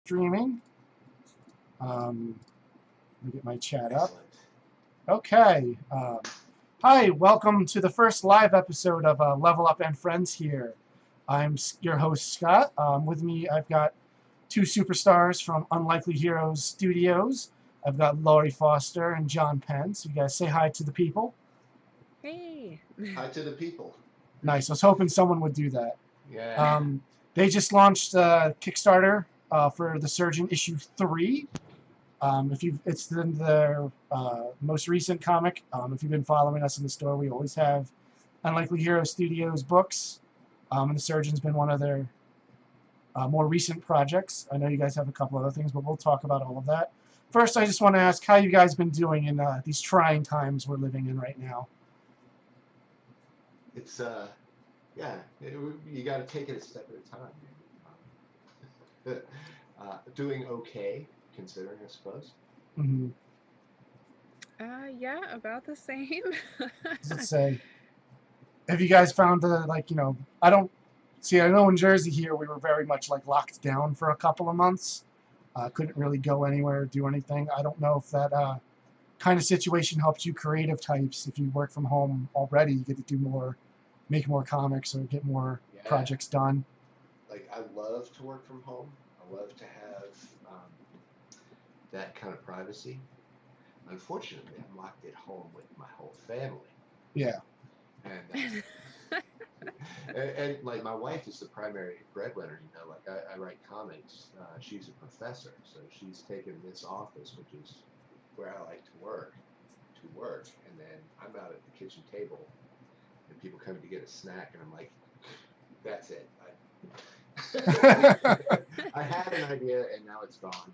Streaming. Let me get my chat up. Excellent. Okay. Hi, welcome to the first live episode of Level Up and Friends here. I'm your host, Scott. With me, I've got two superstars from Unlikely Heroes Studios. I've got Laurie Foster and John Pence. You guys say hi to the people. Hey. Hi to the people. Nice. I was hoping someone would do that. Yeah. They just launched Kickstarter for The Surgeon issue 3. It's in their most recent comic. If you've been following us in the store, we always have Unlikely Hero Studios books, and The Surgeon's been one of their more recent projects. I know you guys have a couple other things, but we'll talk about all of that. First, I just want to ask how you guys been doing in these trying times we're living in right now. It's you got to take it a step at a time. Doing okay, considering, I suppose. Mm-hmm. Yeah, about the same. Let's say, have you guys found I don't see. I know in Jersey here we were very much like locked down for a couple of months. Couldn't really go anywhere, do anything. I don't know if that kind of situation helps you creative types. If you work from home already, you get to do more, make more comics or get more projects done. Like, I love to work from home. I love to have that kind of privacy. Unfortunately, I'm locked at home with my whole family. Yeah. And and like, my wife is the primary breadwinner. Like, I write comics. She's a professor, so she's taken this office, which is where I like to work, and then I'm out at the kitchen table, and people come to get a snack, and I'm like, that's it. I had an idea, and now it's gone.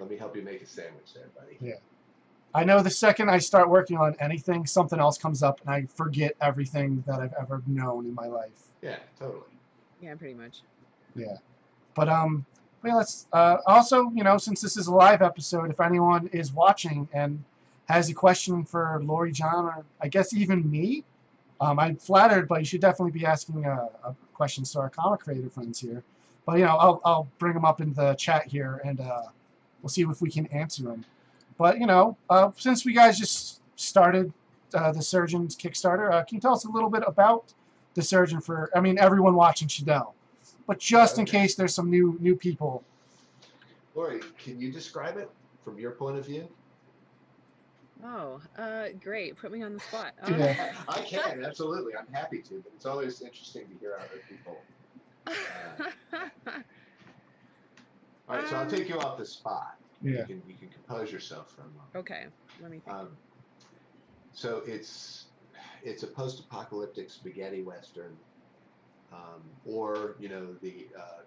Let me help you make a sandwich there, buddy. Yeah. I know the second I start working on anything, something else comes up, and I forget everything that I've ever known in my life. Yeah, totally. Yeah, pretty much. Yeah. But let's also, since this is a live episode, if anyone is watching and has a question for Laurie, John, or I guess even me, I'm flattered, but you should definitely be asking questions to our comic creator friends here. But I'll bring them up in the chat here, and we'll see if we can answer them. But since we guys just started the Surgeon's Kickstarter, can you tell us a little bit about the Surgeon? Everyone watching should know, but just in case there's some new people. Laurie, can you describe it from your point of view? Oh, great. Put me on the spot. Yeah. I can, absolutely. I'm happy to, but it's always interesting to hear other people. All right, so I'll take you off the spot. Yeah. You can compose yourself for a moment. Okay, let me think. So it's a post-apocalyptic spaghetti western, or the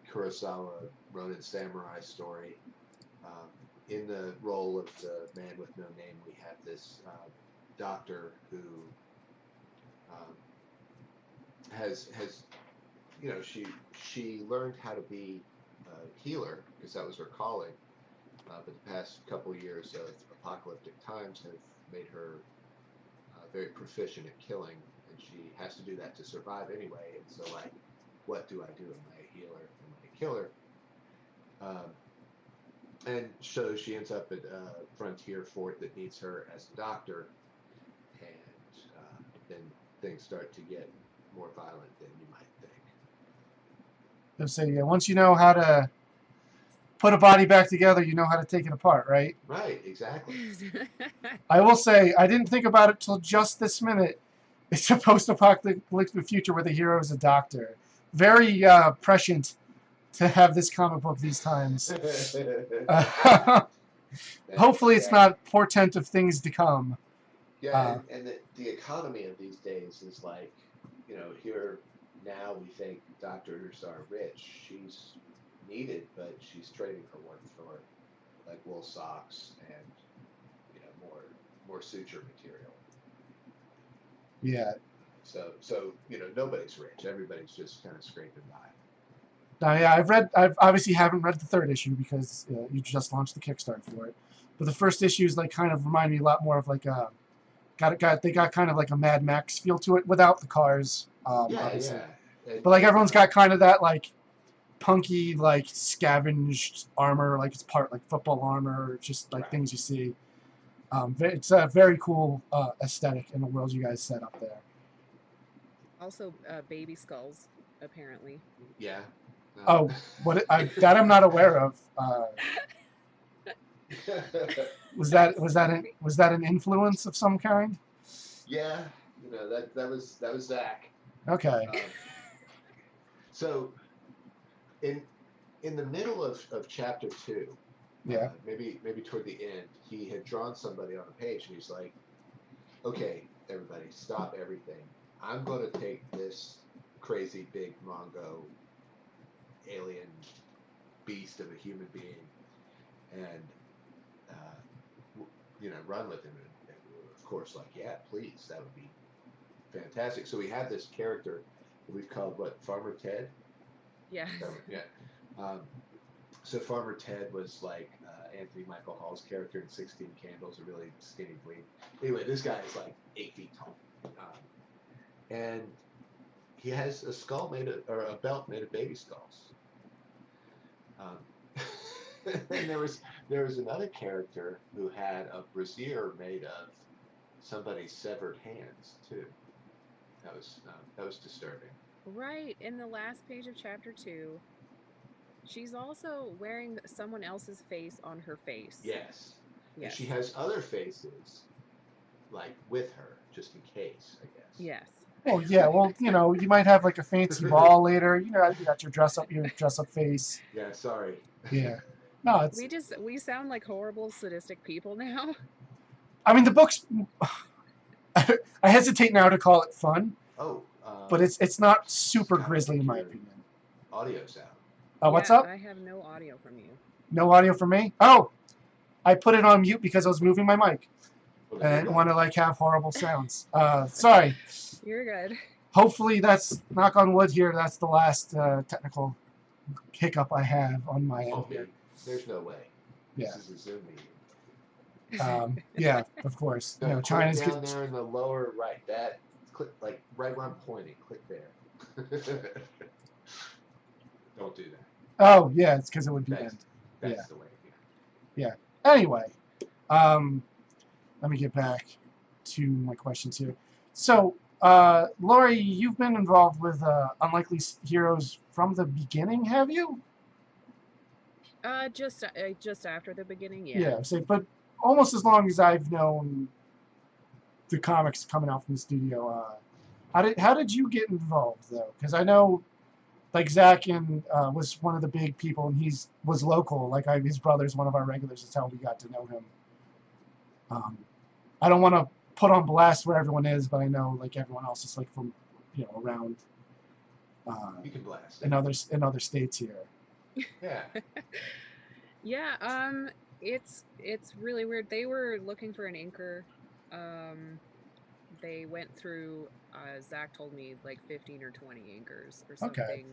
Kurosawa Ronin samurai story. In the role of the man with no name, we have this doctor who has she learned how to be a healer because that was her calling. But the past couple of years of apocalyptic times have made her very proficient at killing, and she has to do that to survive anyway. And so, like, what do I do? Am I a healer? Am I a killer? And so she ends up at a frontier fort that needs her as a doctor, and then things start to get more violent than you might think. Let's say, once you know how to put a body back together, you know how to take it apart, right? Right, exactly. I will say, I didn't think about it till just this minute. It's a post-apocalyptic future where the hero is a doctor. Very prescient to have this comic book these times. Hopefully it's not portent of things to come. Yeah, and the economy of these days is like, here now we think doctors are rich. She's needed, but she's trading her work for like wool socks and more suture material. Yeah. So nobody's rich. Everybody's just kind of scraping by. Now, yeah, I've obviously haven't read the third issue because you just launched the Kickstarter for it. But the first issues like kind of remind me a lot more of like they got kind of like a Mad Max feel to it without the cars. Obviously. Yeah. But like everyone's got kind of that like punky, like scavenged armor, like it's part like football armor, just like Right. things you see. It's a very cool aesthetic in the world you guys set up there. Also, baby skulls, apparently. Yeah. Oh, that I'm not aware of. Sorry. Was that an influence of some kind? Yeah, that was Zach. Okay. So in in the middle of chapter two, Yeah. maybe toward the end, he had drawn somebody on a page, and he's like, "Okay, everybody, stop everything. I'm going to take this crazy big Mongo alien beast of a human being and run with him." And of course, like, yeah, please, that would be fantastic. So we have this character that we've called what, Farmer Ted. Yeah. Yeah. Um, so Farmer Ted was like Anthony Michael Hall's character in 16 Candles, a really skinny bleed. Anyway, this guy is like 8 feet tall, and he has a skull or a belt made of baby skulls. And there was another character who had a brassiere made of somebody's severed hands too. That was disturbing. Right. In the last page of chapter 2, she's also wearing someone else's face on her face. Yes, and Yes. she has other faces like with her just in case, I guess. Yes. Well, yeah. Well, you might have like a fancy ball later. You got your dress up face. Yeah, sorry. Yeah. No, it's. We sound like horrible sadistic people now. I mean, the book's. I hesitate now to call it fun, Oh, but it's not super Scott, I grisly think in my your opinion. audio's out. What's Yeah, up? I have no audio from you. No audio from me? Oh, I put it on mute because I was moving my mic. Well, And I there you didn't go. want to like have horrible sounds. Sorry. You're good. Hopefully that's, knock on wood here, that's the last technical hiccup I have on my end Oh, here. there's no way. Yeah. This is a Zoom meeting. Yeah, of course. No, click China's down there in the lower right. That click, like right where I'm pointing. Click there. Don't do that. Oh, yeah, it's because it would be That's, end. that's Yeah. the way. Yeah. Anyway, let me get back to my questions here. So, Laurie, you've been involved with Unlikely Heroes from the beginning, have you? Just after the beginning, yeah. Yeah, so, but almost as long as I've known the comics coming out from the studio. How did you get involved though? Because I know, like Zach was one of the big people, and was local. Like his brother's one of our regulars. That's how we got to know him. I don't want to put on blast where everyone is, but I know like everyone else is like from around You can blast in other states here. Yeah. Yeah, it's really weird. They were looking for an inker. They went through Zach told me like 15 or 20 inkers or Okay. something.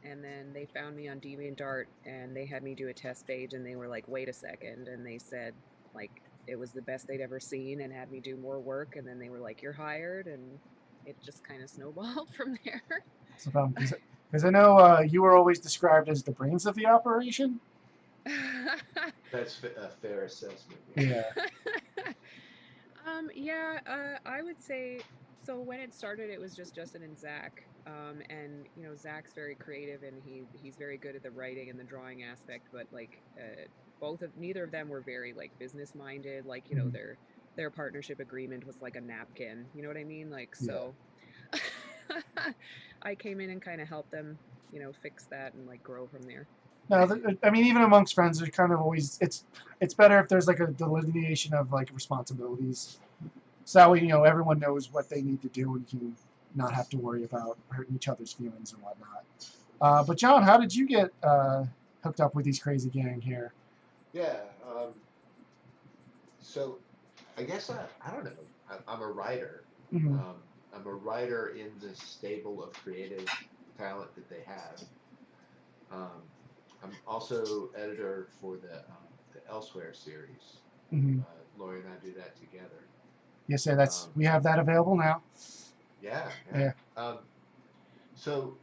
And then they found me on DeviantArt and they had me do a test page and they were like, wait a second. And they said like it was the best they'd ever seen and had me do more work. And then they were like, you're hired. And it just kind of snowballed from there. That's the problem. Because I know you were always described as the brains of the operation. That's a fair assessment. Yeah. I would say so. When it started, it was just Justin and Zach. And Zach's very creative and he's very good at the writing and the drawing aspect. But like, neither of them were very like business minded. Like their partnership agreement was like a napkin. You know what I mean? Like so. Yeah. I came in and kind of helped them, fix that and like grow from there. No, I mean, even amongst friends, there's kind of always it's better if there's like a delineation of like responsibilities, so that way everyone knows what they need to do and can not have to worry about hurting each other's feelings and whatnot. But John, how did you get hooked up with these crazy gang here? Yeah. So I guess I don't know. I'm a writer. Mm-hmm. I'm a writer in the stable of creative talent that they have. I'm also editor for the Elsewhere series. Mm-hmm. Laurie and I do that together. Yes, yeah, we have that available now. Yeah. Yeah. So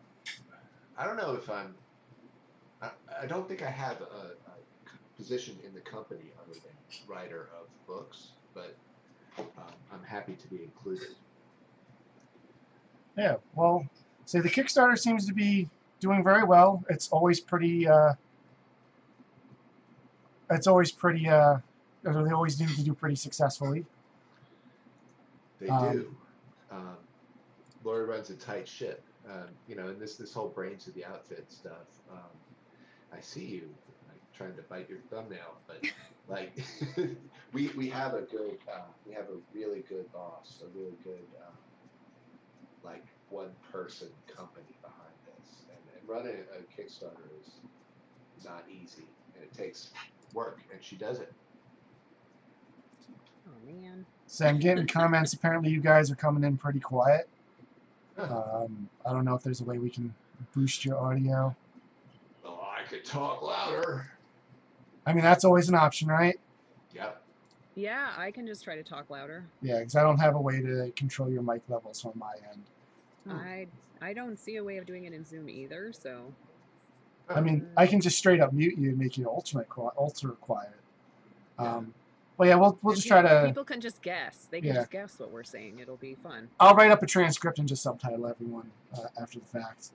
I don't know if I'm I don't think I have a position in the company other than writer of books, but I'm happy to be included. Yeah, well, say the Kickstarter seems to be doing very well. It's always pretty. It's always pretty. They always need to do pretty successfully. They do. Um, Laurie runs a tight ship. And this whole brains of the outfit stuff. I see you like trying to bite your thumbnail, but like we have a good we have a really good boss, a really good like one person company behind this, and running a Kickstarter is not easy, and it takes work, and she does it. Oh man. So I'm getting comments. Apparently, you guys are coming in pretty quiet. Huh. I don't know if there's a way we can boost your audio. Well, I could talk louder. I mean, that's always an option, right? Yep. Yeah, I can just try to talk louder. Yeah, because I don't have a way to control your mic levels on my end. I don't see a way of doing it in Zoom either, so. I mean, I can just straight up mute you and make you ultra quiet. Well, yeah, we'll just try to. People can just guess. They can just guess what we're saying. It'll be fun. I'll write up a transcript and just subtitle everyone after the fact.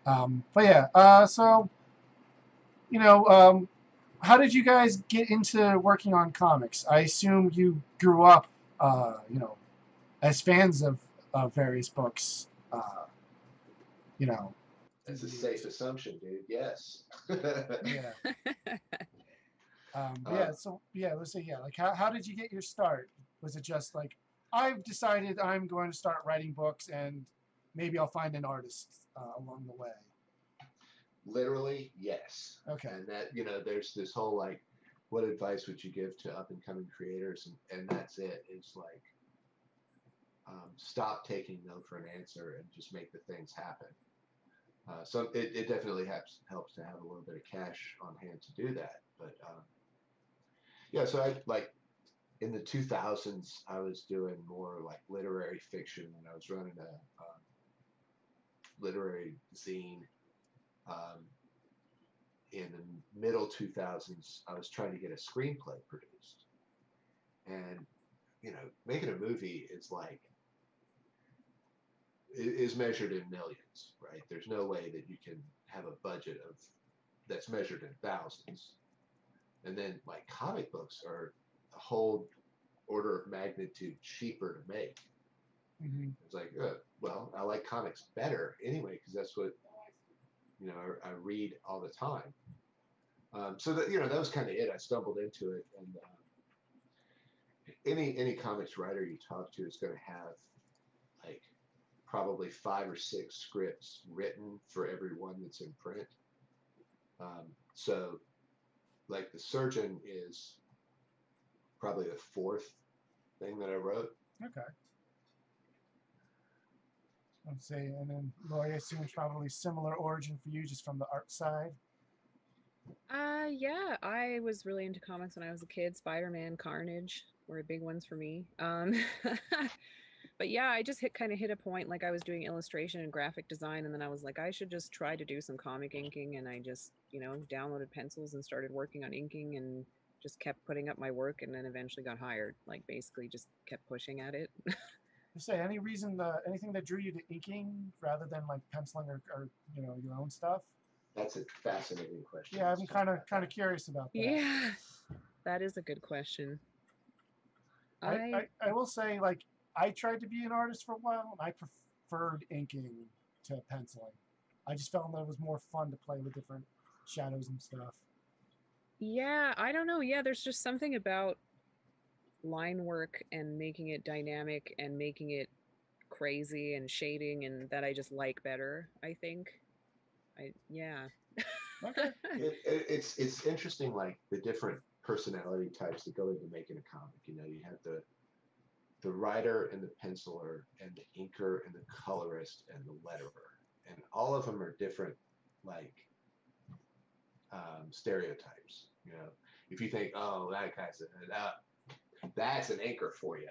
But yeah, so how did you guys get into working on comics? I assume you grew up, as fans of various books. That's a safe assumption, dude. Yes. Yeah. Let's say like how did you get your start? Was it just like I've decided I'm going to start writing books and maybe I'll find an artist along the way? Literally, yes. Okay. And that there's this whole like, what advice would you give to up and coming creators? And that's it. It's like, stop taking no for an answer and just make the things happen. So it definitely helps to have a little bit of cash on hand to do that. But yeah, so I like in the 2000s, I was doing more like literary fiction, and I was running a literary zine. In the middle 2000s, I was trying to get a screenplay produced, and making a movie is measured in millions, right? There's no way that you can have a budget that's measured in thousands. And then like comic books are a whole order of magnitude cheaper to make. Mm-hmm. It's like, well, I like comics better anyway because that's what I read all the time. So that that was kind of it. I stumbled into it, and any comics writer you talk to is going to have like probably 5 or 6 scripts written for every one that's in print. So like the Surgeon is probably the 4th thing that I wrote. Okay. Let's see, and then Laurie, I assume it's probably similar origin for you, just from the art side. Yeah, I was really into comics when I was a kid. Spider-Man, Carnage were big ones for me. But yeah, I just hit a point, like I was doing illustration and graphic design, and then I was like, I should just try to do some comic inking, and I just, downloaded pencils and started working on inking and just kept putting up my work, and then eventually got hired. Like basically just kept pushing at it. Say any reason, anything that drew you to inking rather than like penciling or your own stuff? That's a fascinating question. Yeah, I'm kind of curious about that. Yeah, that is a good question. I will say, like, I tried to be an artist for a while, and I preferred inking to penciling. I just felt that it was more fun to play with different shadows and stuff. Yeah, I don't know. Yeah, there's just something about line work and making it dynamic and making it crazy and shading and that I just like better, I think. Yeah. Okay. It's interesting, like the different personality types that go into making a comic. You have the writer and the penciler and the inker and the colorist and the letterer, and all of them are different, like stereotypes. If you think, oh, that guy's that's an anchor for you,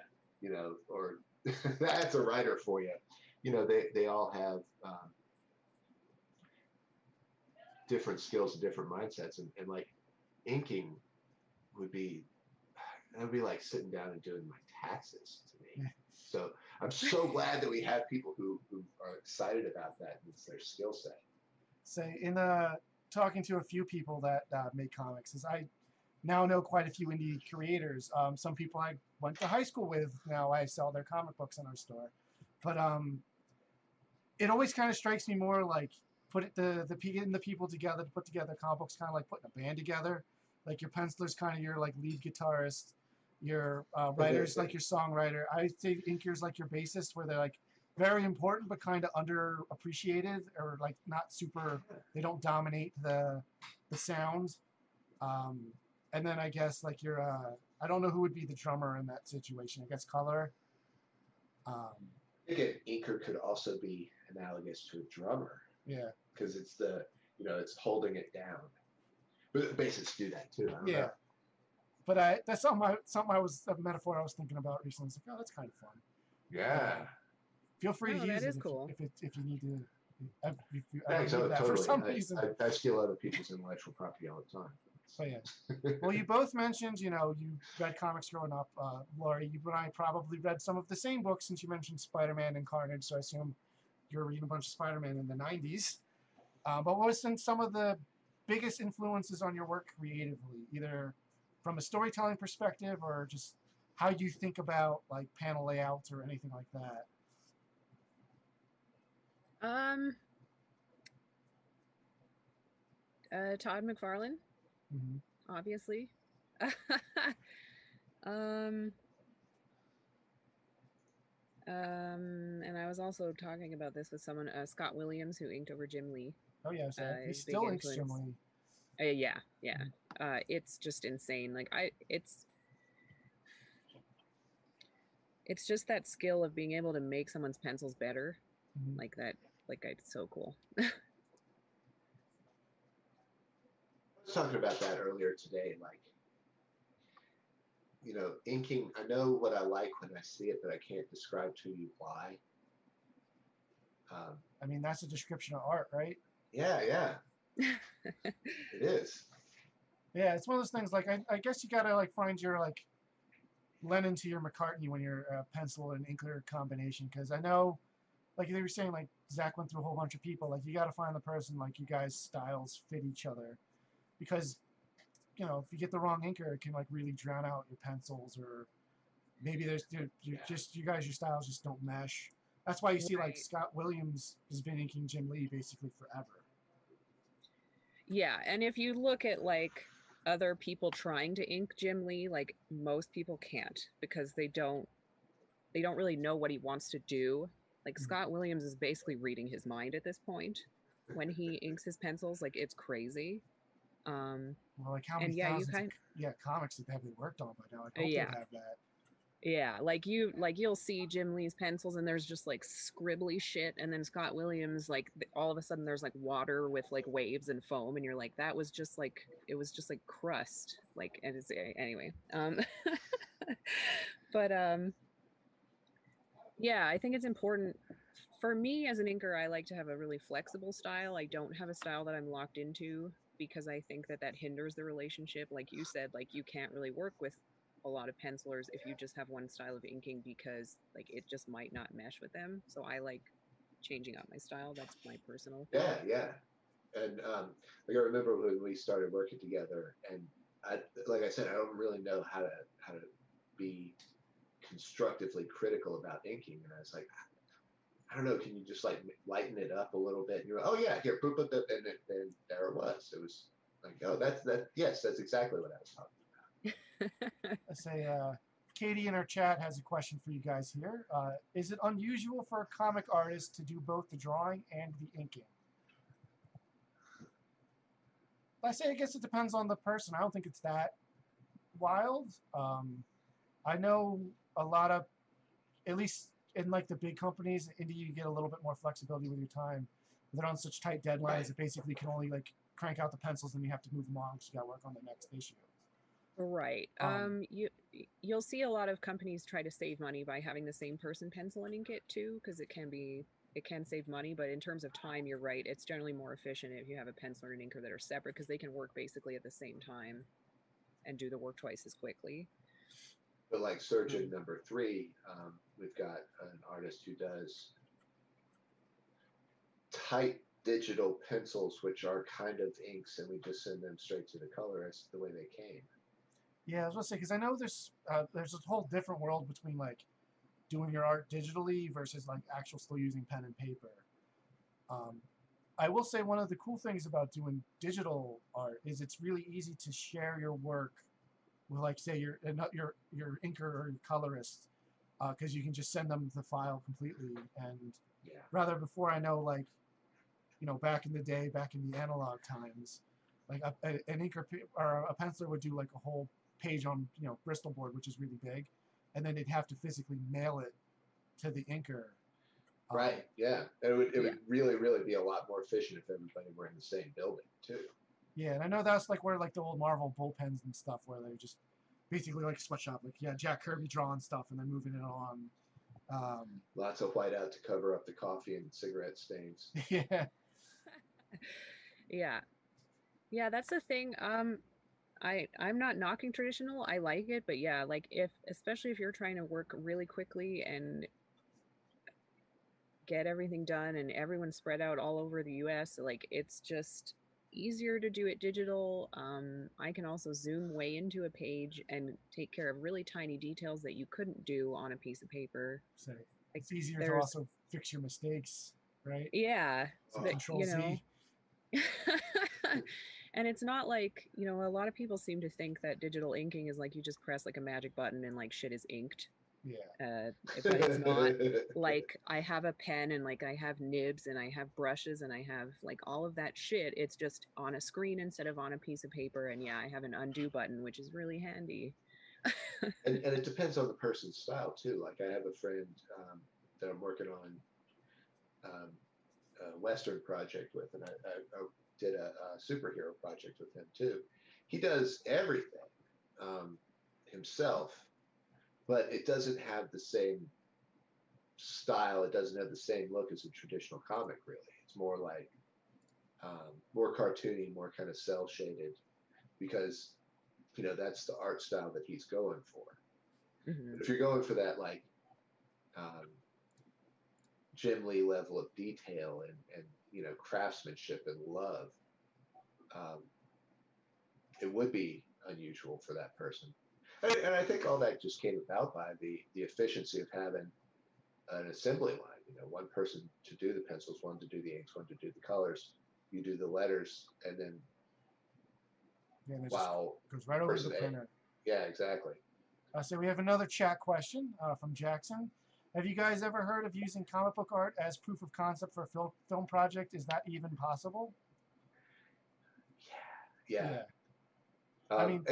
or that's a writer for you. They all have different skills and different mindsets, and like inking would be that would be like sitting down and doing my taxes to me. So I'm so glad that we have people who are excited about that and it's their skill set. Say in talking to a few people that make comics, is I now know quite a few indie creators. Some people I went to high school with, now I sell their comic books in our store. But it always kind of strikes me more like getting the people together to put together comic books, kind of like putting a band together. Like your penciler's kind of your like lead guitarist, your writer's like your songwriter. I say inker's like your bassist, where they're like very important but kind of underappreciated, or like not super. They don't dominate the sound. And then I guess like your I don't know who would be the drummer in that situation. I guess color. I think an inker could also be analogous to a drummer Yeah. because it's it's holding it down. But bassists do that too. I don't know. But that's something I was a metaphor I was thinking about recently. It's like, oh, that's kind of fun. Yeah. Feel free to No, use that it is cool. if you need to. If you Thanks. need that for Totally. some reason. I steal other people's intellectual property all the time. But yeah. Well, you both mentioned, you read comics growing up. Laurie, you and I probably read some of the same books since you mentioned Spider-Man and Carnage, so I assume you were reading a bunch of Spider-Man in the 90s. But what was some of the biggest influences on your work creatively, either from a storytelling perspective or just how you think about like panel layouts or anything like that? Um, Todd McFarlane, Mm-hmm. obviously. um, and I was also talking about this with someone, Scott Williams, who inked over Jim Lee. Oh yeah, so he Is a big still inks Jim influence. Lee. Yeah, yeah. Mm-hmm. It's just insane. It's just that skill of being able to make someone's pencils better, Mm-hmm. like that. Like it's so cool. I was talking about that earlier today. Like, inking, I know what I like when I see it, but I can't describe to you why. I mean, that's a description of art, right? Yeah, it is. Yeah, it's one of those things. Like, I guess you gotta like find your like Lennon to your McCartney when you're pencil and inker combination. Because I know, like they were saying, like Zach went through a whole bunch of people. Like you gotta find the person like you guys' styles fit each other. Because if you get the wrong inker, it can like really drown out your pencils, or maybe you guys, your styles just don't mesh. That's why you see like Right. Scott Williams has been inking Jim Lee basically forever. Yeah, and if you look at like other people trying to ink Jim Lee, like most people can't because they don't really know what he wants to do. Like Scott Williams is basically reading his mind at this point when he inks his pencils. Like it's crazy. Um, Well, like how many and yeah, you thousands of kind comics that have they worked on by now? I hope they'd yeah, have that. yeah, you'll see Jim Lee's pencils and there's just like scribbly shit, and then Scott Williams like all of a sudden there's like water with like waves and foam, and you're like that was just like it was just like crust, like and it's anyway. But yeah, I think it's important for me as an inker. I like to have a really flexible style. I don't have a style that I'm locked into because I think that hinders the relationship. Like you said, like you can't really work with a lot of pencilers if you just have one style of inking because like it just might not mesh with them. So I like changing up my style. That's my personal thing. Yeah. And like I remember when we started working together, and like I said, I don't really know how to be constructively critical about inking, and I was like, I don't know, can you just like lighten it up a little bit? And you're like, oh yeah, here, boop, boop, boop, and there it was. It was like, oh, yes, that's exactly what I was talking I say, Katie in our chat has a question for you guys here. Is it unusual for a comic artist to do both the drawing and the inking? I say, I guess it depends on the person. I don't think it's that wild. I know a lot of, at least in like the big companies, indie, you get a little bit more flexibility with your time. They're on such tight deadlines Right. that basically you can only like crank out the pencils and you have to move them on because you got to work on the next issue. Right. You'll see a lot of companies try to save money by having the same person pencil and ink it too, because it can be it can save money, but in terms of time, you're right. It's generally more efficient if you have a penciler and an inker that are separate because they can work basically at the same time and do the work twice as quickly. But like surgeon number 3, we've got an artist who does type digital pencils, which are kind of inks, and we just send them straight to the colorist the way they came. Yeah, I was gonna say because I know there's a whole different world between like doing your art digitally versus like actual still using pen and paper. Um, I will say one of the cool things about doing digital art is it's really easy to share your work with, like, say your inker or your colorist, because you can just send them the file completely. And Yeah. rather before, I know, like, back in the day, back in the analog times, like an inker or a penciler would do like a whole page on Bristol board, which is really big, and then they'd have to physically mail it to the inker. Right. Yeah. It would really, really be a lot more efficient if everybody were in the same building too. Yeah, and I know that's like where like the old Marvel bullpens and stuff, where they just basically like a sweatshop, like Jack Kirby drawing stuff and then moving it on. Lots of whiteout to cover up the coffee and cigarette stains. Yeah. Yeah, that's the thing. I'm not knocking traditional. I like it, but yeah, like especially if you're trying to work really quickly and get everything done and everyone's spread out all over the US, like it's just easier to do it digital. I can also zoom way into a page and take care of really tiny details that you couldn't do on a piece of paper. So Like it's easier to there's also fix your mistakes, right? yeah, So that Control Z. and it's not like, a lot of people seem to think that digital inking is like you just press like a magic button and like shit is inked. Yeah. But it's not. Like I have a pen and like I have nibs and I have brushes and I have like all of that shit. It's just on a screen instead of on a piece of paper. And yeah, I have an undo button, which is really handy. and it depends on the person's style too. Like I have a friend that I'm working on a Western project with, and I did a superhero project with him too. He does everything himself, but it doesn't have the same style. It doesn't have the same look as a traditional comic, really. It's more like more cartoony, more kind of cell shaded, because that's the art style that he's going for. Mm-hmm. But if you're going for that like Jim Lee level of detail and craftsmanship and love, it would be unusual for that person. And I think all that just came about by the efficiency of having an assembly line. One person to do the pencils, one to do the inks, one to do the colors. You do the letters, and then Goes right over to the printer. Yeah, exactly. So we have another chat question from Jackson. Have you guys ever heard of using comic book art as proof of concept for a film project? Is that even possible? Yeah. I mean,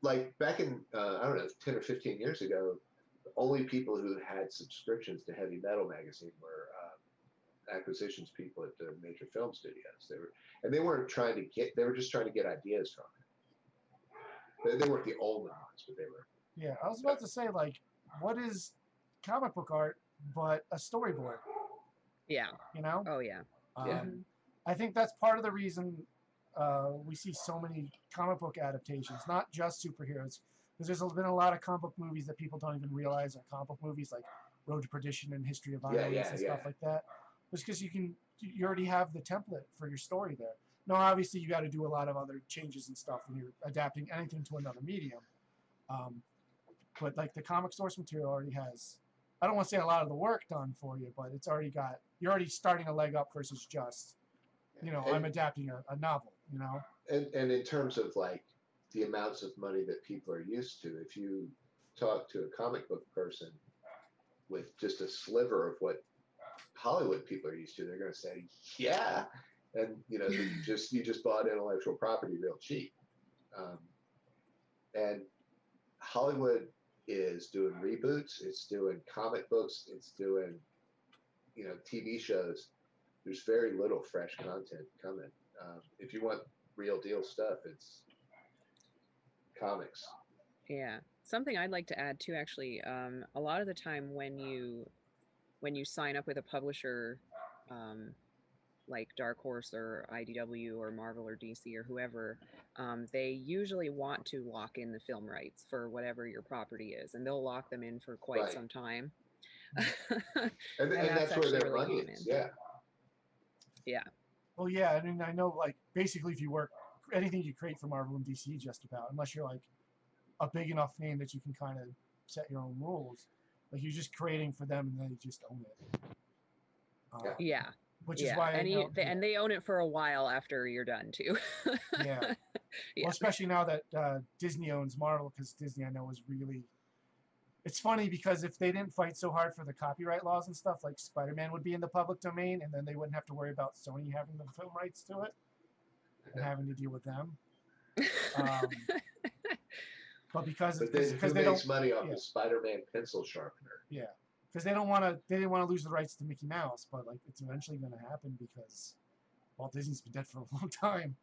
like back in, I don't know, 10 or 15 years ago, the only people who had subscriptions to Heavy Metal magazine were acquisitions people at the major film studios. They weren't trying to get, they were just trying to get ideas from it. They weren't the only ones, but they were. Yeah, I was about to say, like, what is comic book art but a storyboard? Yeah. Oh, yeah. I think that's part of the reason we see so many comic book adaptations, not just superheroes, because there's been a lot of comic book movies that people don't even realize are comic book movies, like Road to Perdition and History of Violence and stuff like that. Just because you already have the template for your story there. Now, obviously, you got to do a lot of other changes and stuff when you're adapting anything to another medium. But like the comic source material already has, I don't want to say a lot of the work done for you, but it's already got, you're already starting a leg up versus just, I'm adapting a novel, And in terms of like the amounts of money that people are used to, if you talk to a comic book person with just a sliver of what Hollywood people are used to, they're going to say, yeah. And, you just bought intellectual property real cheap. And Hollywood is doing reboots. It's doing comic books. It's doing, TV shows. There's very little fresh content coming. If you want real deal stuff, it's comics. Yeah. Something I'd like to add too, actually, a lot of the time when you sign up with a publisher, like Dark Horse or IDW or Marvel or DC or whoever, they usually want to lock in the film rights for whatever your property is, and they'll lock them in for quite Right. some time. And And that's that's where actually their really money common. is. Yeah. Yeah. Well, yeah, I mean, I know, like, basically, if you work anything you create for Marvel and DC, just about, unless you're like a big enough name that you can kind of set your own rules, like you're just creating for them and then you just own it. Yeah. Which is Yeah. why And I know, and they own it for a while after you're done too. yeah. Yeah. Well, especially now that Disney owns Marvel, because Disney, I know, is really. It's funny because if they didn't fight so hard for the copyright laws and stuff, like Spider-Man would be in the public domain, and then they wouldn't have to worry about Sony having the film rights to it and having to deal with them. But because But then who they makes don't, money off yeah, the Spider-Man pencil sharpener? yeah, because they didn't want to lose the rights to Mickey Mouse, but like it's eventually going to happen because Walt Disney's been dead for a long time.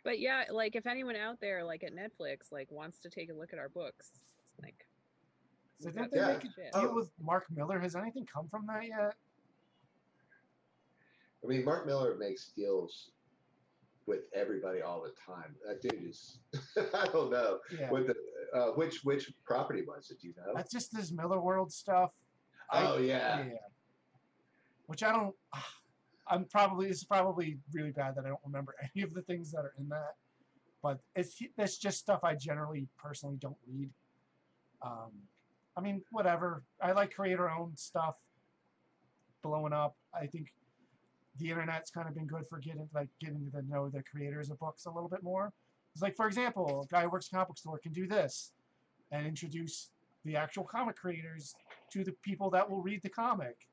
But yeah, like if anyone out there, like at Netflix, like wants to take a look at our books, like. So we've didn't got they some make good a shit. deal with Mark Miller? Has anything come from that yet? I mean, Mark Miller makes deals with everybody all the time. That dude is, I don't know. Yeah. With the, which property was it? Do you know? That's just this Miller World stuff. Oh, yeah. Which I don't. It's probably really bad that I don't remember any of the things that are in that. But it's just stuff I generally personally don't read. I mean, whatever. I like creator-owned stuff blowing up. I think the internet's kind of been good for getting to know the creators of books a little bit more. It's like, for example, a guy who works in a comic book store can do this and introduce the actual comic creators to the people that will read the comic.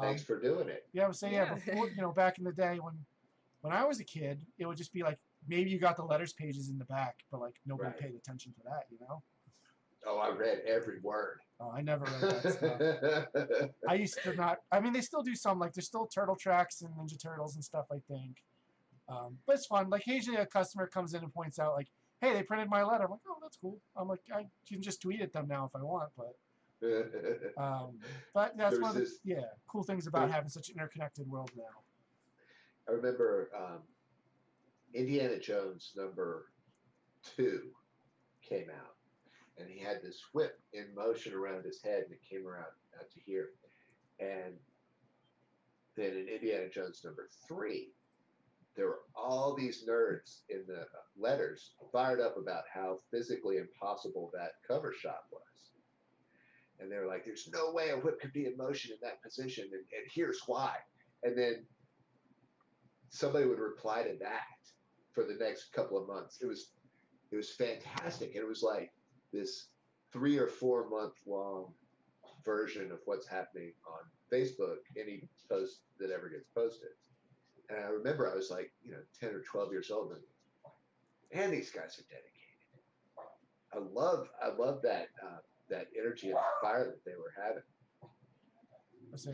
Thanks for doing it. Yeah, I would say, yeah, before, back in the day when I was a kid, it would just be like, maybe you got the letters pages in the back, but like nobody paid attention to that, Oh, I read every word. Oh, I never read that stuff. I used to not. I mean, they still do some. Like, there's still Turtle Tracks and Ninja Turtles and stuff, I think. But it's fun. Like, occasionally a customer comes in and points out, like, hey, they printed my letter. I'm like, oh, that's cool. I'm like, I can just tweet at them now if I want, but that's one of the cool things about having such an interconnected world now. I remember Indiana Jones #2 came out, and he had this whip in motion around his head, and it came around out to here. And then in Indiana Jones #3, there were all these nerds in the letters fired up about how physically impossible that cover shot was. And they were like, there's no way a whip could be in motion in that position, and here's why. And then somebody would reply to that for the next couple of months. It was fantastic. And it was like this 3 or 4 month long version of what's happening on Facebook, any post that ever gets posted. And I remember I was like, 10 or 12 years old, and these guys are dedicated. I love that that energy and fire that they were having. So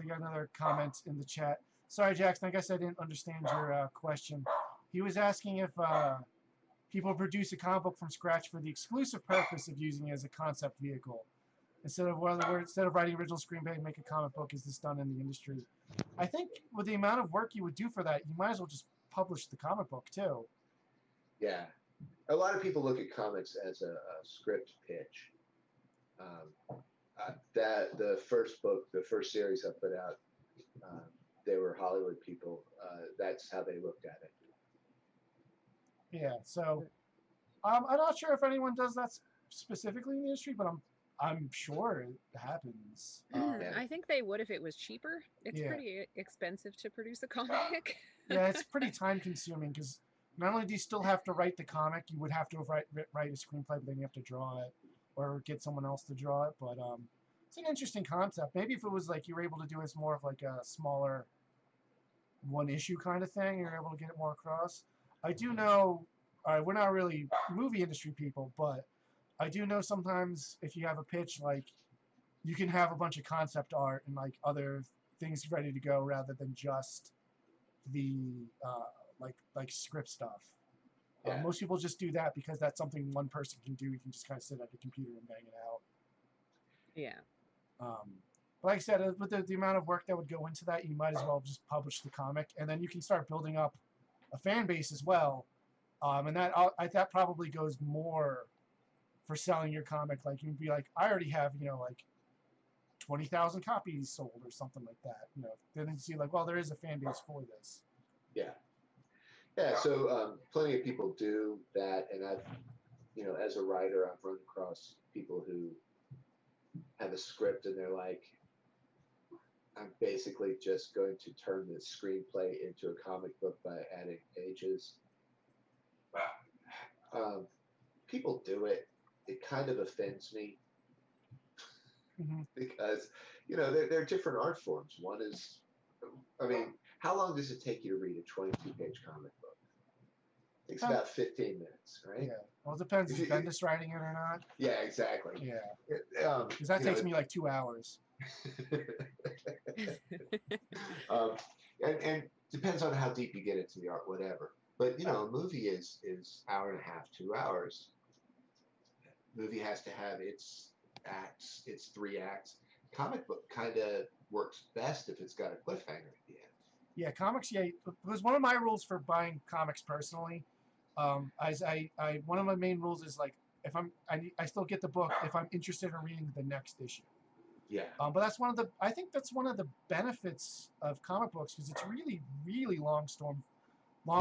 you got another comment in the chat. Sorry, Jackson. I guess I didn't understand your question. He was asking if people produce a comic book from scratch for the exclusive purpose of using it as a concept vehicle. Instead of writing original screenplay and make a comic book, is this done in the industry? I think with the amount of work you would do for that, you might as well just publish the comic book too. Yeah, a lot of people look at comics as a script pitch. That the first book, the first series I put out, they were Hollywood people. That's how they looked at it. Yeah, so I'm not sure if anyone does that specifically in the industry, but I'm sure it happens. I think they would if it was cheaper. It's pretty expensive to produce a comic. Yeah, it's pretty time consuming because not only do you still have to write the comic, you would have to write a screenplay, but then you have to draw it or get someone else to draw it. But it's an interesting concept. Maybe if it was like you were able to do it as more of like a smaller one issue kind of thing, you're able to get it more across. I do know, we're not really movie industry people, but I do know sometimes if you have a pitch, like you can have a bunch of concept art and like other things ready to go rather than just the like script stuff. Yeah. Most people just do that because that's something one person can do. You can just kind of sit at the computer and bang it out. Yeah. But like I said, with the amount of work that would go into that, you might as well just publish the comic, and then you can start building up a fan base as well. And that probably goes more for selling your comic. Like you'd be like, I already have, like 20,000 copies sold or something like that. Then you see like, well, there is a fan base for this. Yeah. Yeah. So plenty of people do that, and I've, as a writer, I've run across people who have a script and they're like, I'm basically just going to turn this screenplay into a comic book by adding pages. People do it. It kind of offends me because, they're different art forms. One is, I mean, how long does it take you to read a 22-page comic book? It takes about 15 minutes, right? Yeah. Well, it depends if Bendis writing it or not. Yeah, exactly. Yeah. Because that takes me like 2 hours. And depends on how deep you get into the art, whatever. But a movie is hour and a half, 2 hours. Movie has to have its acts, its 3 acts. Comic book kind of works best if it's got a cliffhanger at the end. Yeah, comics. Yeah, it was one of my rules for buying comics personally. One of my main rules is like if I still get the book if I'm interested in reading the next issue. Yeah. But I think that's one of the benefits of comic books because it's really, really long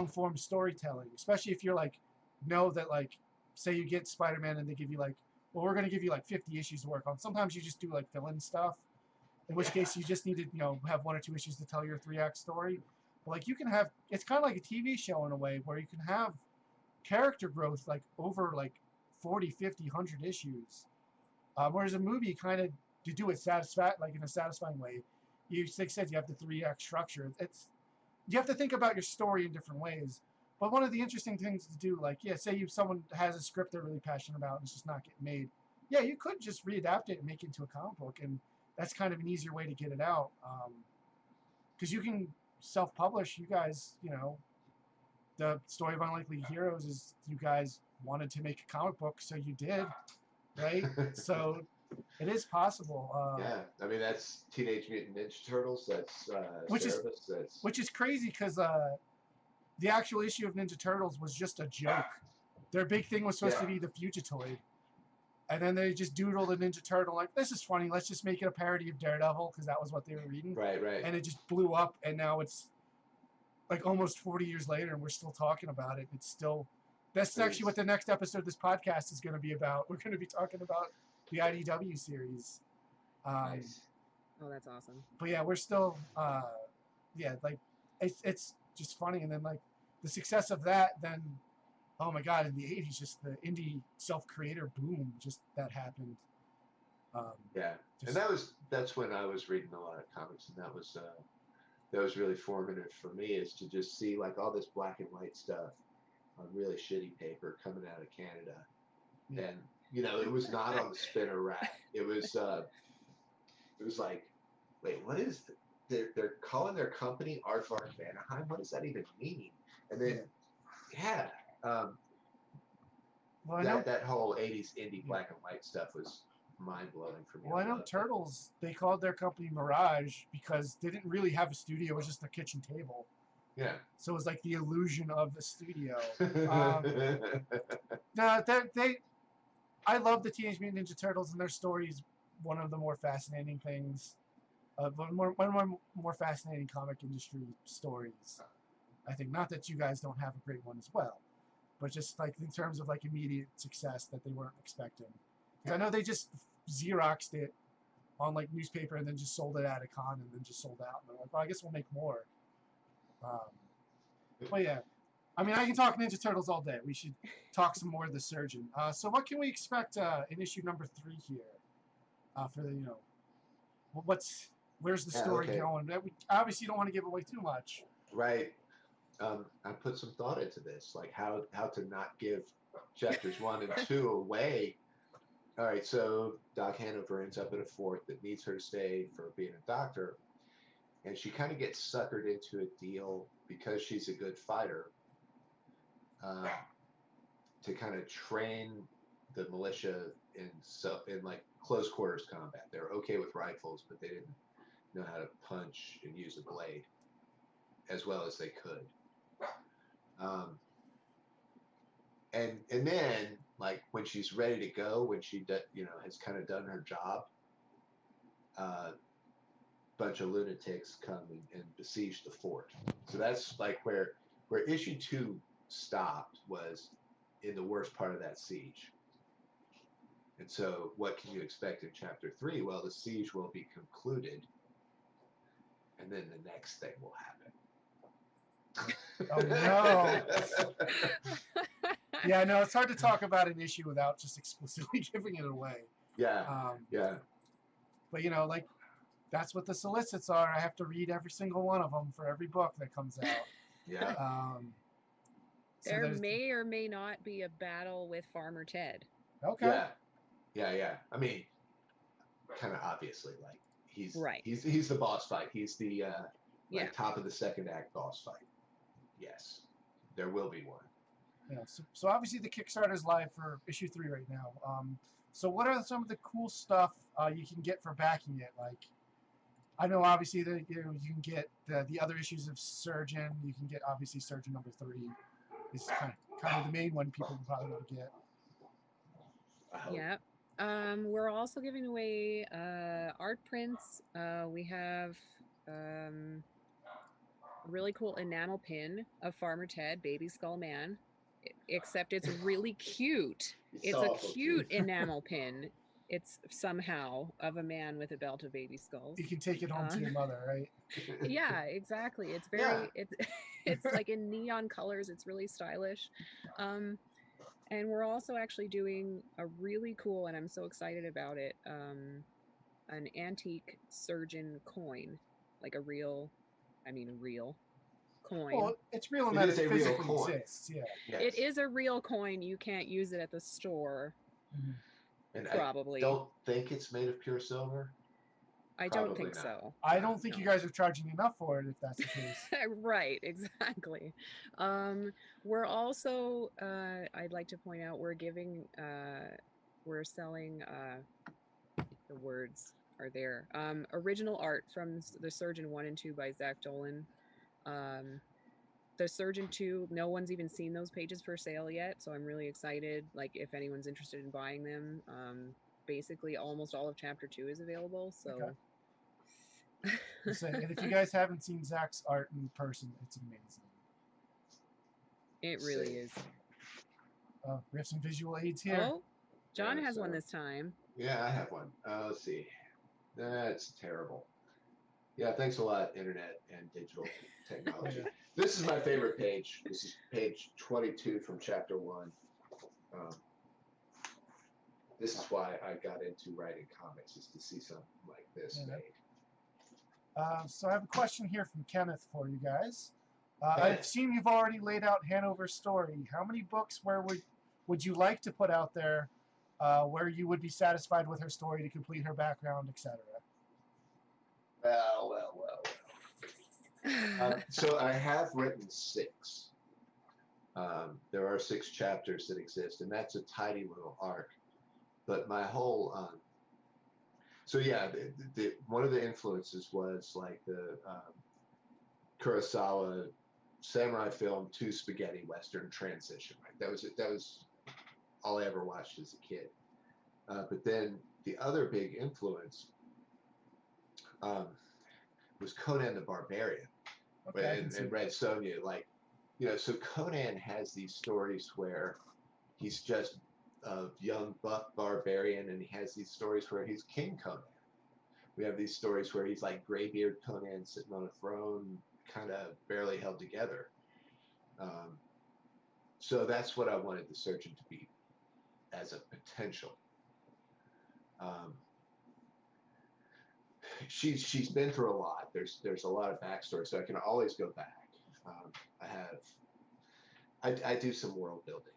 form storytelling, especially if you're like, that like, say you get Spider-Man and they give you like, well, we're going to give you like 50 issues to work on. Sometimes you just do like fill-in stuff, in which case you just need to, have 1 or 2 issues to tell your 3-act story. But like you can have, it's kind of like a TV show in a way where you can have character growth like over like 40, 50, 100 issues. Whereas a movie kind of, to do it in a satisfying way, you said you have the 3-act structure. You have to think about your story in different ways. But one of the interesting things to do, like, say someone has a script they're really passionate about and it's just not getting made. Yeah, you could just readapt it and make it into a comic book, and that's kind of an easier way to get it out. Because you can self-publish. You guys, the story of Unlikely Heroes is you guys wanted to make a comic book, so you did, right? So it is possible. Yeah, I mean that's Teenage Mutant Ninja Turtles. That's which is crazy because the actual issue of Ninja Turtles was just a joke. Their big thing was supposed to be the Fugitoid, and then they just doodled the Ninja Turtle like, this is funny. Let's just make it a parody of Daredevil because that was what they were reading. Right. And it just blew up, and now it's like almost 40 years later, and we're still talking about it. It's still. That's actually what the next episode of this podcast is going to be about. We're going to be talking about the IDW series. Nice. Oh, that's awesome. But yeah, we're still, like it's just funny. And then like the success of that, then, oh my God, in the 80s, just the indie self-creator boom, just that happened. And that's when I was reading a lot of comics, and that was really formative for me, is to just see like all this black and white stuff on really shitty paper coming out of Canada. And it was not on the spinner rack. It was like, wait, what is they're calling their company Aardvark Vanaheim? What does that even mean? And then that whole 80s indie black and white stuff was mind-blowing for me. Well, I know Turtles, they called their company Mirage because they didn't really have a studio. It was just a kitchen table. Yeah. So it was like the illusion of the studio. I love the Teenage Mutant Ninja Turtles, and their stories. One of the more fascinating things, one of my more fascinating comic industry stories. I think, not that you guys don't have a great one as well, but just like in terms of like immediate success that they weren't expecting. Because I know they just Xeroxed it on like newspaper and then just sold it at a con and then just sold out. And they're like, well, I guess we'll make more. But yeah, I mean, I can talk Ninja Turtles all day. We should talk some more of the Surgeon. So what can we expect in issue number 3 here? For the, where's the story going? We obviously don't want to give away too much. Right. I put some thought into this, like how to not give chapters 1 and 2 away. All right, so Doc Hanover ends up at a fort that needs her to stay for being a doctor, and she kind of gets suckered into a deal because she's a good fighter to kind of train the militia in like close quarters combat. They were okay with rifles, but they didn't know how to punch and use a blade as well as they could. Um, and then like when she's ready to go, when she has kind of done her job, bunch of lunatics come and besiege the fort. So that's like where issue 2 stopped, was in the worst part of that siege. And so what can you expect in chapter 3? Well, the siege will be concluded, and then the next thing will happen. Oh no. Yeah, no, it's hard to talk about an issue without just explicitly giving it away. Yeah. Yeah. But like, that's what the solicits are. I have to read every single one of them for every book that comes out. Yeah. So there may or may not be a battle with Farmer Ted. Okay. Yeah. I mean, kind of obviously, like he's right. He's the boss fight. He's the top of the second act boss fight. Yes, there will be one. Yeah. So obviously the Kickstarter is live for issue 3 right now. So what are some of the cool stuff you can get for backing it? Like, I know obviously that you can get the other issues of Surgeon. You can get obviously Surgeon number 3. Is kind of the main one people probably want to get. Yeah. We're also giving away art prints. We have a really cool enamel pin of Farmer Ted, Baby Skull Man, except it's really cute. It's a cute enamel pin. It's somehow of a man with a belt of baby skulls. You can take it home to your mother, right? Yeah, exactly. It's very it's like in neon colors. It's really stylish. And we're also actually doing a really cool, and I'm so excited about it, an antique surgeon coin, like a real coin. Well, it's real in that it physically exists. Yeah. Yes. It is a real coin. You can't use it at the store. Mm-hmm. And probably. I don't think it's made of pure silver. I don't think so. I don't think you guys are charging enough for it, if that's the case. Right, exactly. We're also, I'd like to point out, we're selling, the words are there, original art from the Surgeon 1 and 2 by Zach Dolan. The Surgeon 2, no one's even seen those pages for sale yet, so I'm really excited. Like, if anyone's interested in buying them, basically almost all of chapter 2 is available, so... Okay. And if you guys haven't seen Zach's art in person, it's amazing. It really is. We have some visual aids here. Oh, John has one this time. Yeah, I have one. Let's see. That's terrible. Yeah, thanks a lot, internet and digital technology. This is my favorite page. This is page 22 from chapter 1. This is why I got into writing comics, is to see something like this made. So I have a question here from Kenneth for you guys. I've seen you've already laid out Hanover's story. How many books would you like to put out there where you would be satisfied with her story to complete her background, etc.? Well. So I have written 6. There are 6 chapters that exist, and that's a tidy little arc. But my whole one of the influences was like the Kurosawa samurai film to spaghetti western transition. Right, that was all I ever watched as a kid. But then the other big influence was Conan the Barbarian, and Red Sonja. Like, so Conan has these stories where he's just a young buck barbarian, and he has these stories where he's King Conan. We have these stories where he's like graybeard Conan sitting on a throne, kind of barely held together. So that's what I wanted the Surgeon to be as a potential. She's been through a lot. There's a lot of backstory, so I can always go back. I do some world building.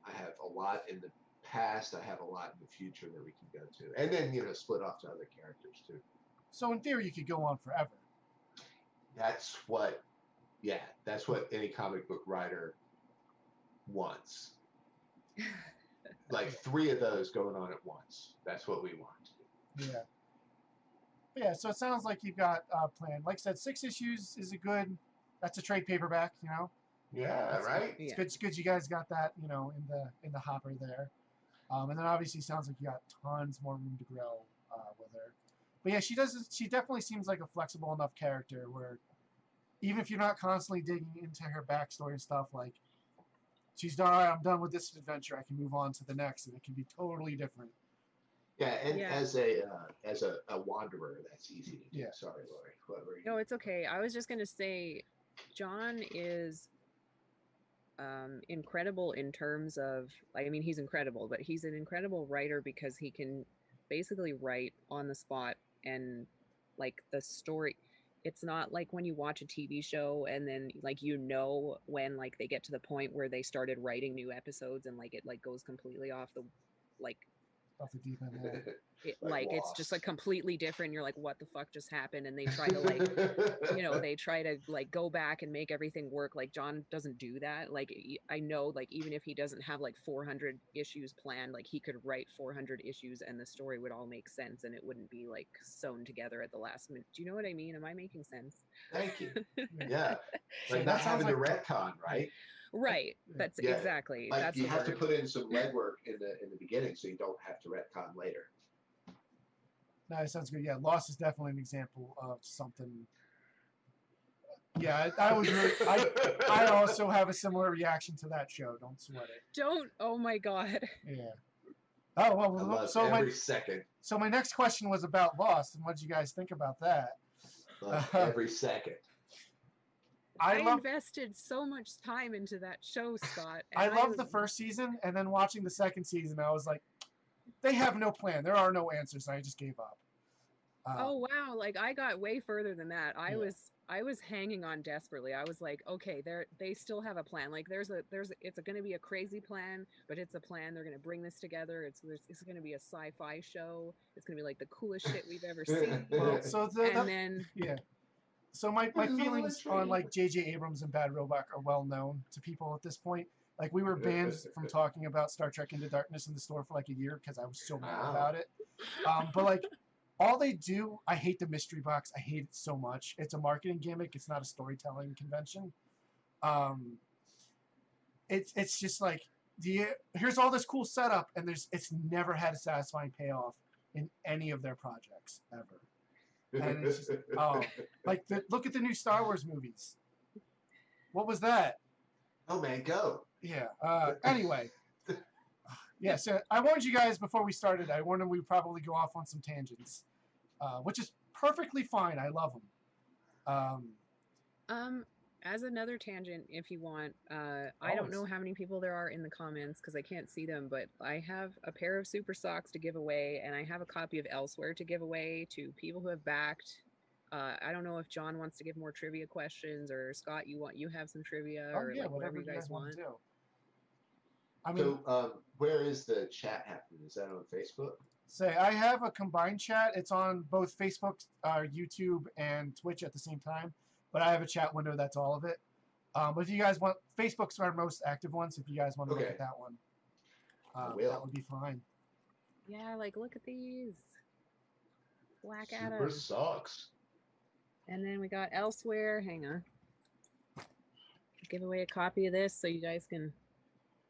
I have a lot in the past. I have a lot in the future that we can go to, and then split off to other characters too. So in theory, you could go on forever. That's what any comic book writer wants. like 3 of those going on at once. That's what we want. Yeah. But yeah, so it sounds like you've got a plan. Like I said, 6 issues is a good. That's a trade paperback, you know. Yeah, right. It's good. It's good you guys got that, you know, in the hopper there. And then obviously sounds like you got tons more room to grow with her. But yeah, she does. She definitely seems like a flexible enough character where even if you're not constantly digging into her backstory and stuff, like she's done. All right, I'm done with this adventure. I can move on to the next, and it can be totally different. Yeah, and Yeah. as a wanderer, that's easy to do. Yeah. Sorry, Laurie. What were you? No, it's okay. I was just gonna say, John is incredible in terms of, I mean, he's incredible, but he's an incredible writer because he can basically write on the spot and like the story. It's not like when you watch a TV show and then like when like they get to the point where they started writing new episodes and like it like goes completely off the like Off the deep end. Yeah. like it's just like completely different. You're like, what the fuck just happened? And they try to like they try to like go back and make everything work. Like John doesn't do that. Like I know, like even if he doesn't have like 400 issues planned, like he could write 400 issues and the story would all make sense and it wouldn't be like sewn together at the last minute. Do you know what I mean? Am I making sense? Thank you. Yeah, So like that not sounds having like to retcon, right? Right. That's Yeah, exactly. like That's you the have to word. put in some legwork in the beginning, so you don't have to retcon later. No, that sounds good. Yeah, Lost is definitely an example of something. Yeah, I was really. I also have a similar reaction to that show. Don't sweat it. Don't. Oh my God. Yeah. Oh I well. love So every second. So my next question was about Lost, and what did you guys think about that? Love every second. I love. invested so much time into that show, Scott. I love the first season, and then watching the second season, I was like, they have no plan. There are no answers. And I just gave up. Oh wow, like I got way further than that. Yeah. I was hanging on desperately. I was like, okay, they still have a plan. Like it's going to be a crazy plan, but it's a plan. They're going to bring this together. It's going to be a sci-fi show. It's going to be like the coolest shit we've ever seen. Well, so then yeah. So my feelings on like J.J. Abrams and Bad Robot are well known to people at this point. Like we were banned from talking about Star Trek Into Darkness in the store for like a year because I was so mad about it. But like all they do, I hate the mystery box. I hate it so much. It's a marketing gimmick. It's not a storytelling convention. It's just like here's all this cool setup, and it's never had a satisfying payoff in any of their projects ever. And it's just, look at the new Star Wars movies. What was that? Oh man, go. Yeah. Anyway. Yeah, so I warned you guys before we started. I warned them we'd probably go off on some tangents, which is perfectly fine. I love them. As another tangent, if you want, I don't know how many people there are in the comments because I can't see them, but I have a pair of super socks to give away, and I have a copy of Elsewhere to give away to people who have backed. I don't know if John wants to give more trivia questions, or Scott, you have some trivia, or yeah, like whatever you guys want to do. I mean, so where is the chat happening? Is that on Facebook? Say, I have a combined chat. It's on both Facebook, YouTube, and Twitch at the same time. But I have a chat window that's all of it. But if you guys want, Facebook's our most active one, so if you guys want to look at that one, that would be fine. Yeah, like look at these. Black Adam. Super socks. And then we got Elsewhere. Hang on. Give away a copy of this so you guys can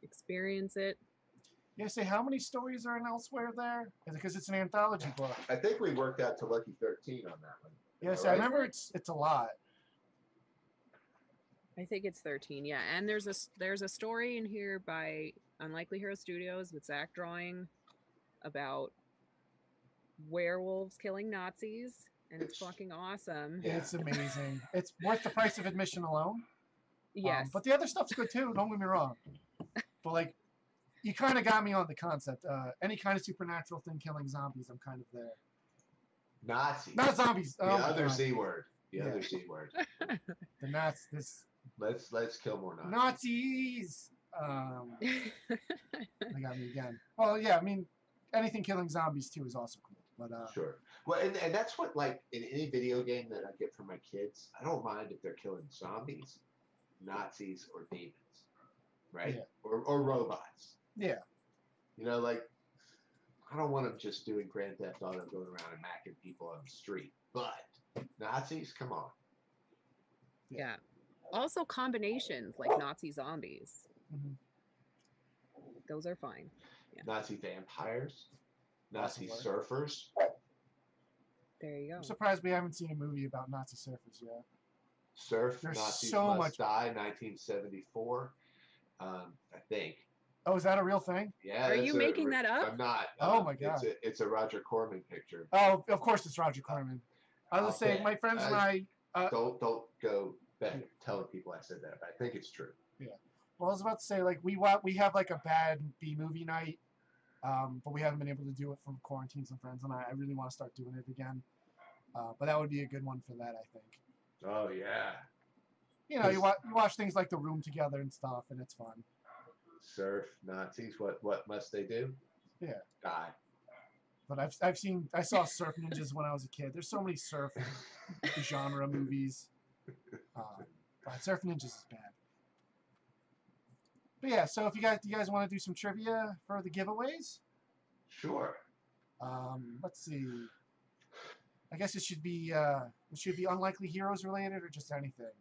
experience it. Yeah, say how many stories are in Elsewhere there? Because it's an anthology book. I think we worked out to Lucky 13 on that one. Yes, I remember it's a lot. I think it's 13, yeah. And there's a story in here by Unlikely Hero Studios with Zach drawing about werewolves killing Nazis, and it's fucking awesome. Yeah. It's amazing. It's worth the price of admission alone. Yes. But the other stuff's good too, don't get me wrong. But like, you kind of got me on the concept. Any kind of supernatural thing killing zombies, I'm kind of there. Nazis. Not zombies. The other Z word. The other Z word. The Nazis. Let's kill more Nazis. They got me again. Well, yeah, I mean, anything killing zombies too is also cool. But sure. Well, and that's what, like, in any video game that I get for my kids, I don't mind if they're killing zombies, Nazis, or demons, right? Yeah. Or robots. Yeah. You know, like I don't want them just doing Grand Theft Auto, going around and macking people on the street. But Nazis, come on. Yeah. Also combinations like Nazi zombies. Mm-hmm. Those are fine. Yeah. Nazi vampires, Also Nazi work. surfers. There you I'm go. surprised we haven't seen a movie about Nazi surfers yet. Surf, There's Nazis so Must much. Die, 1974. I think. Oh, is that a real thing? Yeah, Are that's you making that up? I'm not. Oh my god. It's a Roger Corman picture. Oh, of course it's Roger Corman. I was I'll gonna say bet. my friends and I. Don't go telling people I said that, but I think it's true. Yeah. Well, I was about to say like we have like a bad B movie night, but we haven't been able to do it from quarantine. Some friends and I really want to start doing it again. But that would be a good one for that, I think. Oh yeah. You know, you watch things like The Room together and stuff, and it's fun. Surf Nazis. What must they do? Yeah. Die. But I saw Surf Ninjas when I was a kid. There's so many surf genre movies. But Surf Ninjas is bad. But yeah, so if you guys want to do some trivia for the giveaways, Sure. let's see. I guess it should be unlikely heroes related or just anything.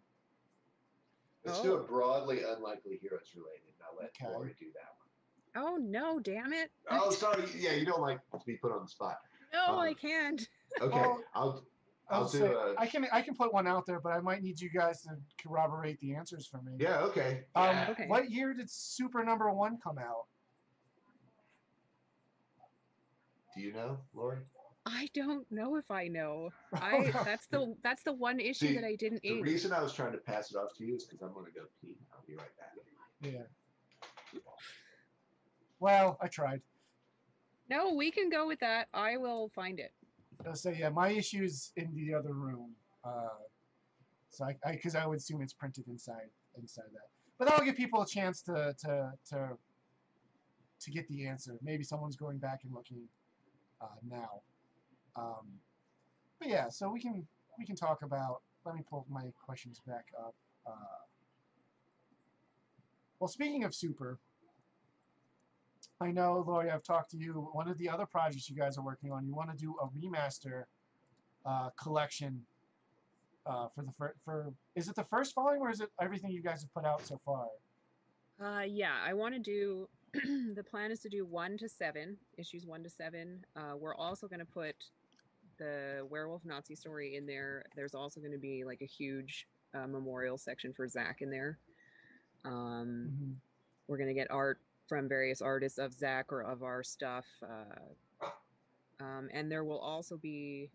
Let's do a broadly unlikely heroes related. Now let Okay. Laurie do that one. Oh no, damn it. Oh, sorry. Yeah, you don't like to be put on the spot. No, I can't. Okay, Well, I'll do a. I can put one out there, but I might need you guys to corroborate the answers for me. Yeah. Okay. Yeah. Okay. What year did Super #1 come out? Do you know, Laurie? I don't know if I know. That's the one issue that I didn't The ink. reason I was trying to pass it off to you is because I'm going to go pee. I'll be right back. Yeah. Well, I tried. No, we can go with that. I will find it. I'll say yeah. My issue's in the other room, so because I would assume it's printed inside that. But that'll give people a chance to get the answer. Maybe someone's going back and looking now. But yeah, so we can talk about. Let me pull my questions back up. Well, speaking of Super, I know, Laurie, I've talked to you. One of the other projects you guys are working on, you want to do a remaster collection for is it the first volume or is it everything you guys have put out so far? Yeah, I want to do. The plan is to do 1 to 7 issues, 1 to 7. We're also going to put the Werewolf Nazi story in there. There's also going to be like a huge memorial section for Zach in there. We're going to get art from various artists of Zach or of our stuff. And there will also be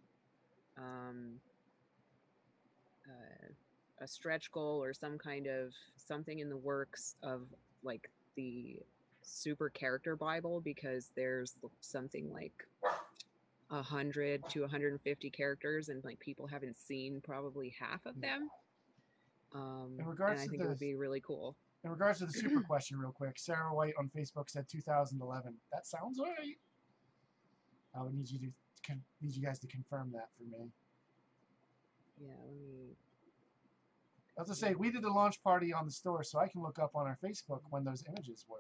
a stretch goal or some kind of something in the works of like the Super character Bible, because there's something like 100 to 150 characters and like people haven't seen probably half of them. In and regards I to think it would be really cool. In regards to the Super question, real quick, Sarah White on Facebook said 2011. That sounds right. I would need you guys to confirm that for me. Yeah, let me. I was to say we did the launch party on the store, so I can look up on our Facebook when those images were.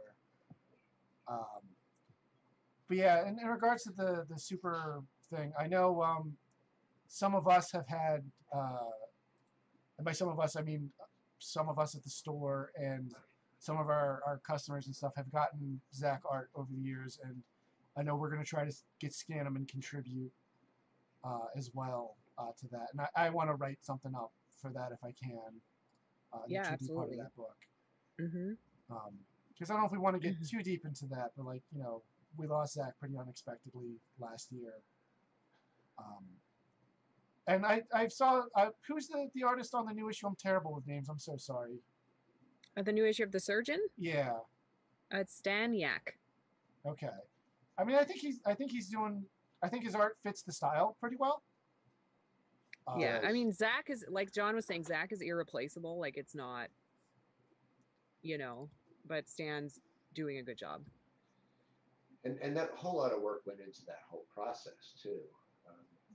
But yeah, in regards to the Super thing, I know some of us have had, and by some of us I mean some of us at the store and some of our customers and stuff have gotten Zach art over the years, and I know we're going to try to scan them and contribute as well to that. And I want to write something up for that if I can. Yeah, to absolutely. be part of that book. Mm-hmm. Because I don't know if we want to get too deep into that, but like, you know, we lost Zach pretty unexpectedly last year. And I saw who's the artist on the new issue. I'm terrible with names. I'm so sorry. The new issue of The Surgeon? Yeah. It's Stan Yak. Okay. I mean, I think he's doing. I think his art fits the style pretty well. Yeah, I mean, Zach is, like John was saying, Zach is irreplaceable. Like, it's not, you know, but Stan's doing a good job. And that whole lot of work went into that whole process too.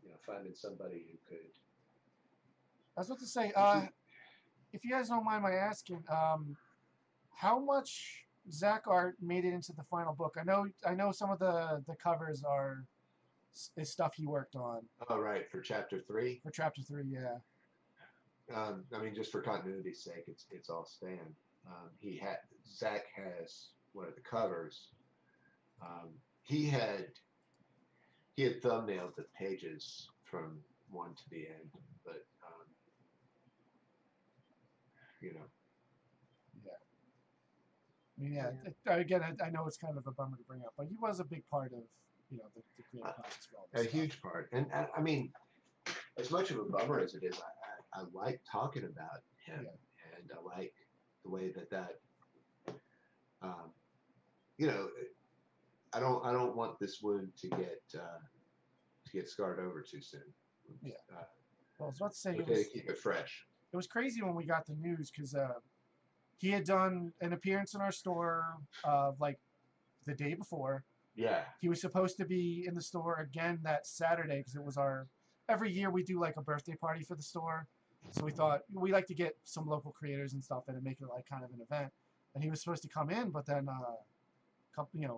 You know, finding somebody who could. I was about to say, if you guys don't mind my asking, how much Zach art made it into the final book. I know some of the covers are is stuff he worked on Oh, right, for chapter three. for chapter 3. Yeah, I mean, just for continuity's sake, it's all Stan. He had Zach has one of the covers. He had thumbnailed the pages from one to the end, but you know, yeah. I mean, yeah. Yeah. Again, I know it's kind of a bummer to bring up, but he was a big part of the creative a, process for all this a stuff. huge part. And I mean, as much of a bummer as it is, I like talking about him, Yeah. and I like the way that um, you know, I don't want this wound to get scarred over too soon. Yeah. Uh, Well, I was about to say okay to keep it fresh. it was crazy when we got the news because he had done an appearance in our store like the day before. Yeah. He was supposed to be in the store again that Saturday because it was our every year we do like a birthday party for the store. So we thought we like to get some local creators and stuff in and make it like kind of an event. And he was supposed to come in, but then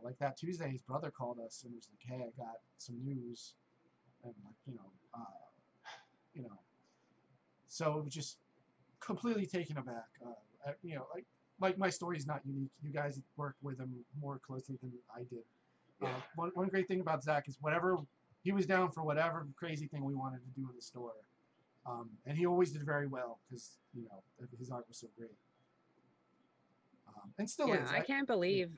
like that Tuesday, his brother called us and was like, "Hey, I got some news," and like you know, so it was just completely taken aback. Like my story is not unique. You guys worked with him more closely than I did. Yeah. One great thing about Zach is whatever he was down for, whatever crazy thing we wanted to do in the store, and he always did very well because his art was so great, and still Yeah, is. I can't Yeah, believe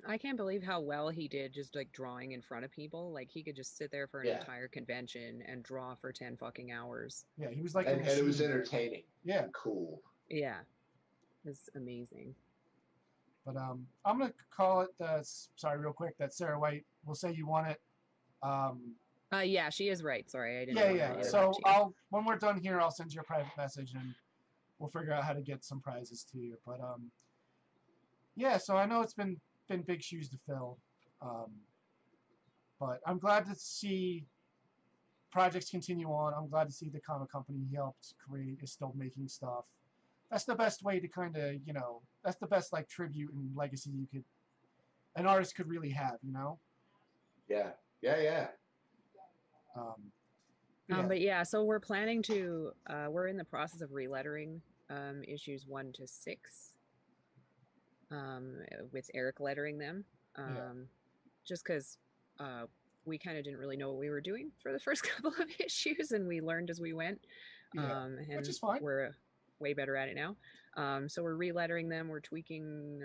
I can't believe how well he did just like drawing in front of people. Like he could just sit there for an Yeah. entire convention and draw for 10 fucking hours. yeah, he was like a And it was machine. entertaining Yeah, and cool. Yeah, it's amazing. but I'm gonna call it. Sorry, real quick. That Sarah White. We'll say you won it. Um, Yeah, she is right. Sorry, I didn't yeah, want to yeah. Right. interrupt So you. when we're done here, I'll send you a private message and we'll figure out how to get some prizes to you. But yeah. So I know it's been big shoes to fill, um, but I'm glad to see projects continue on. I'm glad to see the comic company he helped create is still making stuff. That's the best way to kind of that's the best like tribute and legacy an artist could really have. Yeah. Yeah. Yeah. Um, but yeah, But yeah, so we're planning to we're in the process of relettering issues 1 to 6 with Eric lettering them. yeah, Just because we kind of didn't really know what we were doing for the first couple of issues, and we learned as we went. yeah, which And is fine. we're way better at it now. So we're relettering them. We're tweaking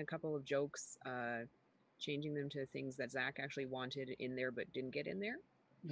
a couple of jokes, changing them to things that Zach actually wanted in there but didn't get in there.